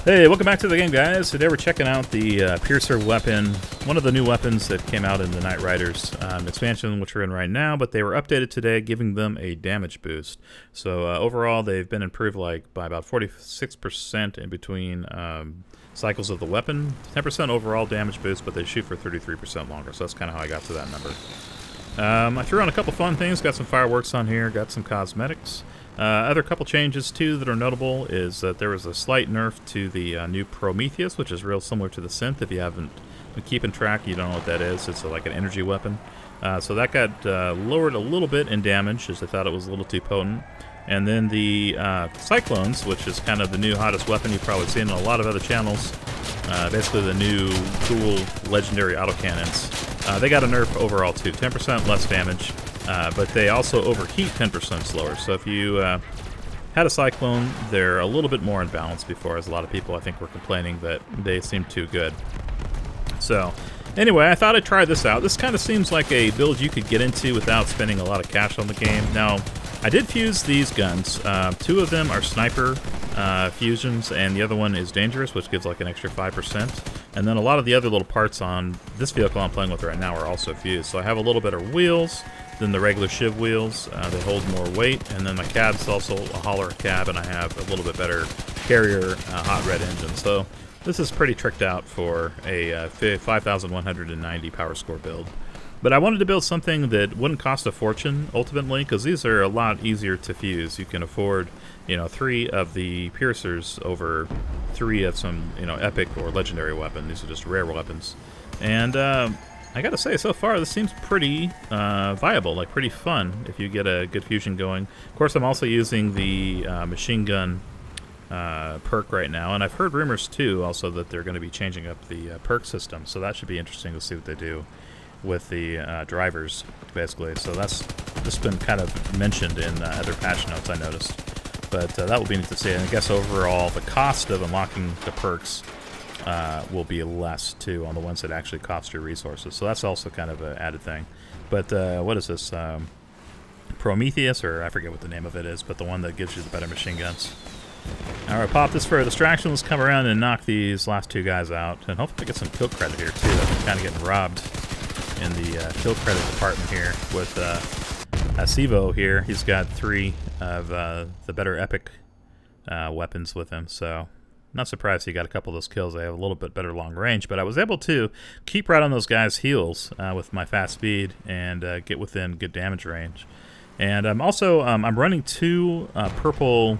Hey, welcome back to the game, guys. Today we're checking out the Piercer weapon, one of the new weapons that came out in the Knight Riders expansion, which we're in right now, but they were updated today, giving them a damage boost. So overall, they've been improved by about 46% in between cycles of the weapon. 10% overall damage boost, but they shoot for 33% longer, so that's kind of how I got to that number. I threw on a couple fun things, got some fireworks on here, got some cosmetics. Other couple changes, too, that are notable is that there was a slight nerf to the new Prometheus, which is real similar to the synth. If you haven't been keeping track, you don't know what that is. It's like an energy weapon. So that got lowered a little bit in damage, as I thought it was a little too potent. And then the Cyclones, which is kind of the new hottest weapon you've probably seen on a lot of other channels. Basically the new cool legendary autocannons. They got a nerf overall, too. 10% less damage. But they also overheat 10% slower. So if you had a Cyclone, they're a little bit more in balance before, as a lot of people I think were complaining that they seem too good. So anyway, I thought I'd try this out. This kind of seems like a build you could get into without spending a lot of cash on the game. Now, I did fuse these guns. Two of them are sniper fusions, and the other one is dangerous, which gives like an extra 5%. And then a lot of the other little parts on this vehicle I'm playing with right now are also fused. So I have a little bit of wheels than the regular Shiv wheels. They hold more weight, and then my cab's also a holler cab, and I have a little bit better carrier hot red engine. So this is pretty tricked out for a 5,190 power score build. But I wanted to build something that wouldn't cost a fortune, ultimately, because these are a lot easier to fuse. You can afford, 3 of the piercers over 3 of some, epic or legendary weapon. These are just rare weapons. And I gotta say, so far, this seems pretty viable, like pretty fun if you get a good fusion going. Of course, I'm also using the machine gun perk right now, and I've heard rumors, too, also that they're going to be changing up the perk system, so that should be interesting to see what they do with the drivers, basically. So that's just been kind of mentioned in other patch notes, I noticed. But that will be neat to see, and I guess overall, the cost of unlocking the perks will be less, too, on the ones that actually cost your resources. So that's also kind of an added thing. But what is this? Prometheus, or I forget what the name of it is, but the one that gives you the better machine guns. Alright, pop this for a distraction. Let's come around and knock these last 2 guys out. And hopefully get some kill credit here, too. I'm kind of getting robbed in the kill credit department here with Sivo here. He's got 3 of the better epic weapons with him, so not surprised he got a couple of those kills. They have a little bit better long range, but I was able to keep right on those guys' heels with my fast speed and get within good damage range. And I'm also I'm running 2 purple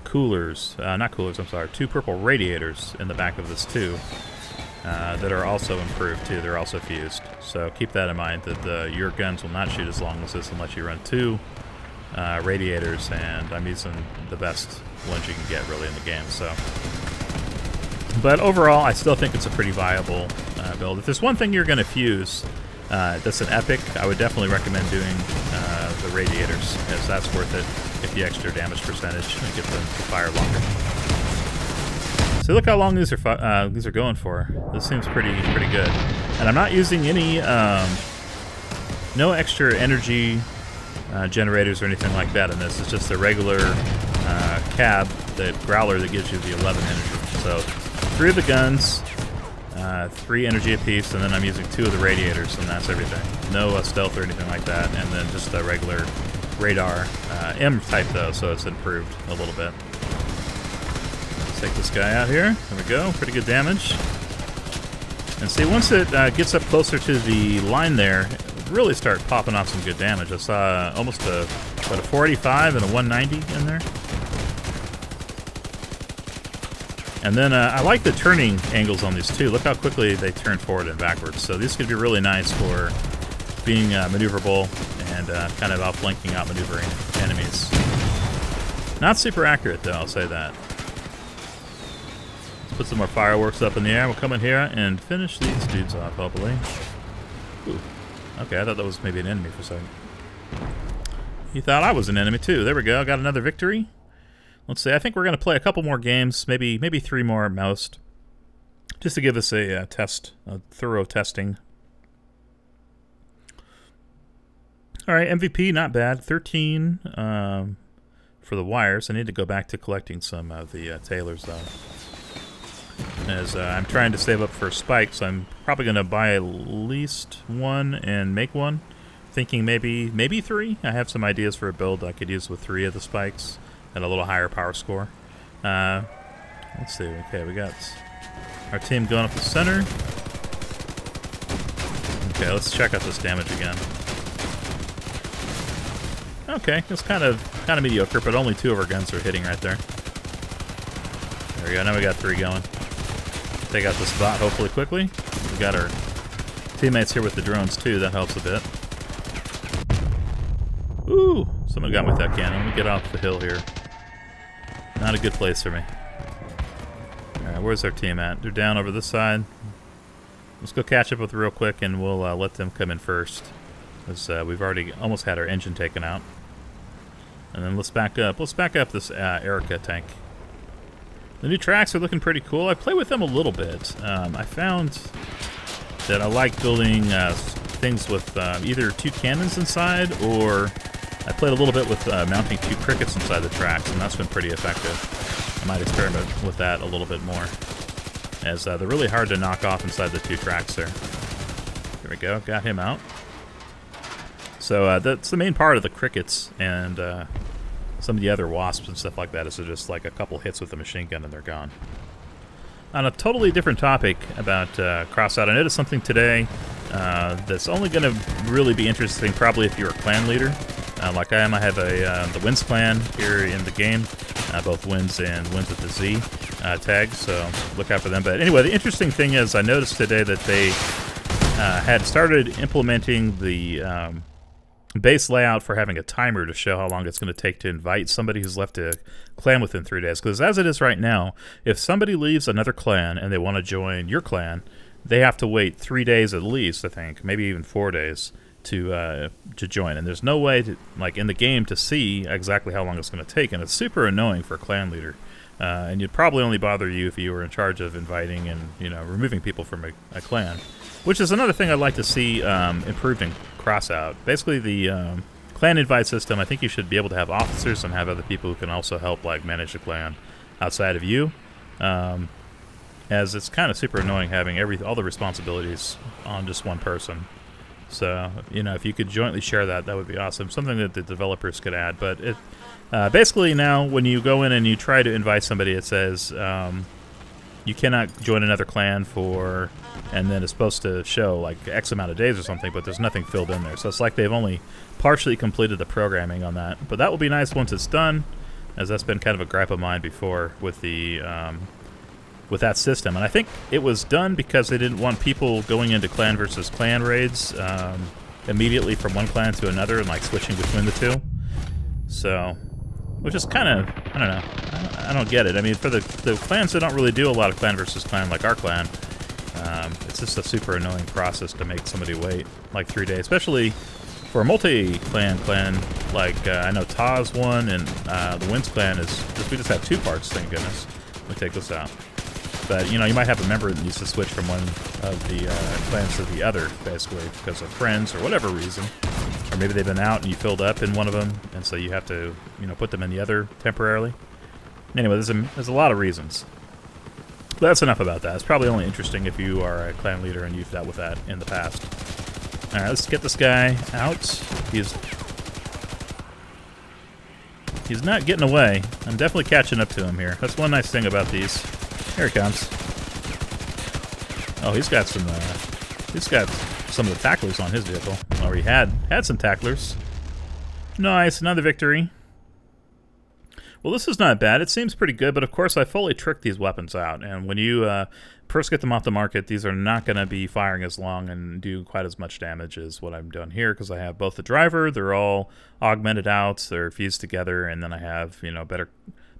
coolers, not coolers, I'm sorry, 2 purple radiators in the back of this too. That are also improved too. They're also fused. So keep that in mind, that your guns will not shoot as long as this unless you run 2 radiators, and I'm using the best ones you can get really in the game. So, but overall, I still think it's a pretty viable build. If there's one thing you're going to fuse that's an epic, I would definitely recommend doing the radiators, as that's worth it. Get the extra damage percentage and get them to fire longer. So look how long these are going for. This seems pretty good. And I'm not using any no extra energy generators or anything like that in this. It's just a regular cab, the growler, that gives you the 11 energy. So 3 of the guns, 3 energy apiece, and then I'm using 2 of the radiators, and that's everything. No stealth or anything like that, and then just a regular radar. M type though, so it's improved a little bit. Take this guy out here. There we go. Pretty good damage. And see, once it gets up closer to the line there, it really start popping off some good damage. I saw almost a 485 and a 190 in there. And then I like the turning angles on these too. Look how quickly they turn forward and backwards. So these could be really nice for being maneuverable and kind of outflanking, outmaneuvering enemies. Not super accurate though, I'll say that. Put some more fireworks up in the air. We'll come in here and finish these dudes off, hopefully. Ooh. Okay, I thought that was maybe an enemy for a second. He thought I was an enemy too. There we go. Got another victory. Let's see. I think we're going to play a couple more games, maybe 3 more at most, just to give us a test, a thorough testing. All right, MVP, not bad. 13 for the wires. I need to go back to collecting some of the tailors, though. as I'm trying to save up for spikes. I'm probably going to buy at least one and make one. Thinking maybe 3. I have some ideas for a build I could use with 3 of the spikes at a little higher power score. Let's see. Okay, we got our team going up the center. Okay, let's check out this damage again. Okay, it's kind of mediocre, but only 2 of our guns are hitting right there. There we go. Now we got 3 going. Take out this bot hopefully quickly. We got our teammates here with the drones too. That helps a bit. Ooh! Someone got me with that cannon. Let me get off the hill here. Not a good place for me. Alright, where's our team at? They're down over this side. Let's go catch up with them real quick and we'll let them come in first. Because we've already almost had our engine taken out. And then let's back up. Let's back up this Erica tank. The new tracks are looking pretty cool. I played with them a little bit. I found that I like building things with either 2 cannons inside, or I played a little bit with mounting 2 crickets inside the tracks, and that's been pretty effective. I might experiment with that a little bit more, as they're really hard to knock off inside the 2 tracks there. There we go, got him out. So that's the main part of the crickets, and some of the other wasps and stuff like that is just like a couple hits with a machine gun and they're gone. On a totally different topic about Crossout, I noticed something today that's only going to really be interesting probably if you're a clan leader. Like I am, I have the Wins clan here in the game, both Wins and Wins with the Z tags, so look out for them. But anyway, the interesting thing is I noticed today that they had started implementing the base layout for having a timer to show how long it's going to take to invite somebody who's left a clan within 3 days. Because as it is right now, if somebody leaves another clan and they want to join your clan, they have to wait 3 days at least, I think, maybe even 4 days to join. And there's no way to, like in the game, to see exactly how long it's going to take. And it's super annoying for a clan leader. And you'd probably only bother you if you were in charge of inviting and removing people from a clan. Which is another thing I'd like to see improved in Crossout. Basically, the clan invite system, I think you should be able to have officers and have other people who can also help like manage the clan outside of you. As it's kind of super annoying having all the responsibilities on just one person. So, if you could jointly share that, that would be awesome. Something that the developers could add. But it basically now, when you go in and you try to invite somebody, it says you cannot join another clan for, and then it's supposed to show like X amount of days or something, but there's nothing filled in there. So it's like they've only partially completed the programming on that. But that will be nice once it's done, as that's been kind of a gripe of mine before with the with that system. And I think it was done because they didn't want people going into clan versus clan raids immediately from one clan to another and like switching between the 2. So, which is kind of, I don't know, I don't get it. I mean, for the clans that don't really do a lot of clan versus clan like our clan, it's just a super annoying process to make somebody wait like 3 days, especially for a multi-clan clan like I know Ta's one, and the Wins clan is we just have 2 parts, thank goodness. Let me take this out. But you might have a member that needs to switch from one of the clans to the other, basically because of friends or whatever reason, or maybe they've been out and you filled up in one of them, and so you have to put them in the other temporarily. Anyway, there's a lot of reasons. But that's enough about that. It's probably only interesting if you are a clan leader and you've dealt with that in the past. All right, let's get this guy out. He's not getting away. I'm definitely catching up to him here. That's one nice thing about these. Here he comes. Oh, he's got some of the tacklers on his vehicle. Or he had some tacklers. Nice, another victory. Well, this is not bad. It seems pretty good, but of course I fully tricked these weapons out. And when you first get them off the market, these are not going to be firing as long and do quite as much damage as what I'm doing here, because I have both the driver, they're all augmented out, they're fused together, and then I have,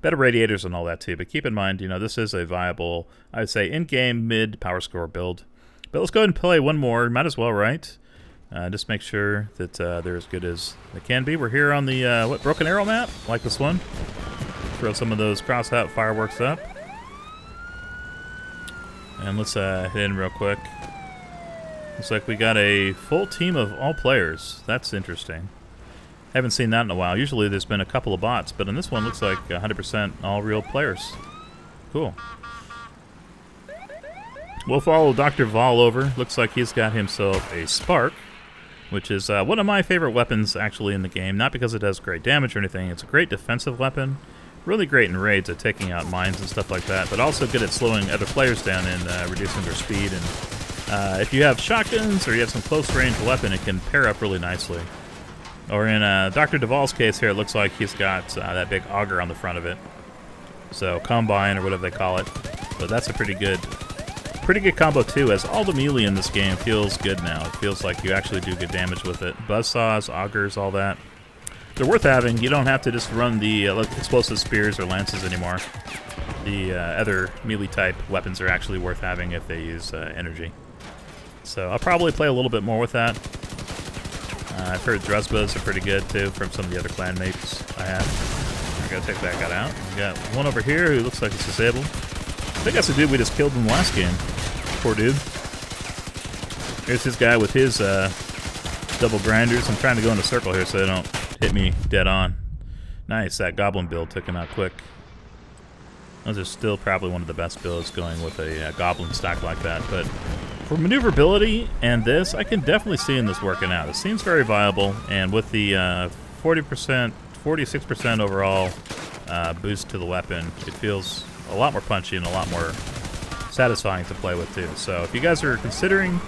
better radiators and all that too. But keep in mind, this is a viable, I'd say, in-game mid power score build. But let's go ahead and play one more. Might as well, right? Just make sure that they're as good as they can be. We're here on the Broken Arrow map, like this one. Throw some of those Crossout fireworks up. And let's hit in real quick. Looks like we got a full team of all players. That's interesting. Haven't seen that in a while. Usually there's been a couple of bots, but in this one looks like 100% all real players. Cool. We'll follow Dr. Vol over. Looks like he's got himself a Spark, which is one of my favorite weapons actually in the game. Not because it does great damage or anything. It's a great defensive weapon. Really great in raids at taking out mines and stuff like that, but also good at slowing other players down and reducing their speed. And if you have shotguns or you have some close-range weapon, it can pair up really nicely. Or in Dr. Duvall's case here, it looks like he's got that big auger on the front of it. So Combine, or whatever they call it. But that's a pretty good combo too, as all the melee in this game feels good now. It feels like you actually do good damage with it. Buzzsaws, augers, all that. They're worth having. You don't have to just run the explosive spears or lances anymore. The other melee type weapons are actually worth having if they use energy. So I'll probably play a little bit more with that. I've heard Druzbas are pretty good too from some of the other clan mates I have. I gotta take that guy out. We got one over here who looks like he's disabled. I think that's the dude we just killed in the last game. Poor dude. Here's this guy with his double grinders. I'm trying to go in a circle here so they don't hit me dead on. Nice, that goblin build took him out quick. Those are still probably one of the best builds going with a goblin stack like that. But for maneuverability and this, I can definitely see in this working out. It seems very viable, and with the 40%, 46% overall boost to the weapon, it feels a lot more punchy and a lot more satisfying to play with too. So if you guys are considering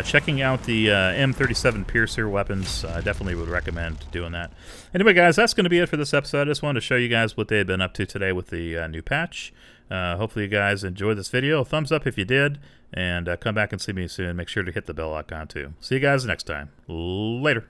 checking out the M-37 Piercer weapons, I definitely would recommend doing that. Anyway, guys, that's going to be it for this episode. I just wanted to show you guys what they had been up to today with the new patch. Hopefully you guys enjoyed this video. Thumbs up if you did, and come back and see me soon. Make sure to hit the bell icon too. See you guys next time. Later.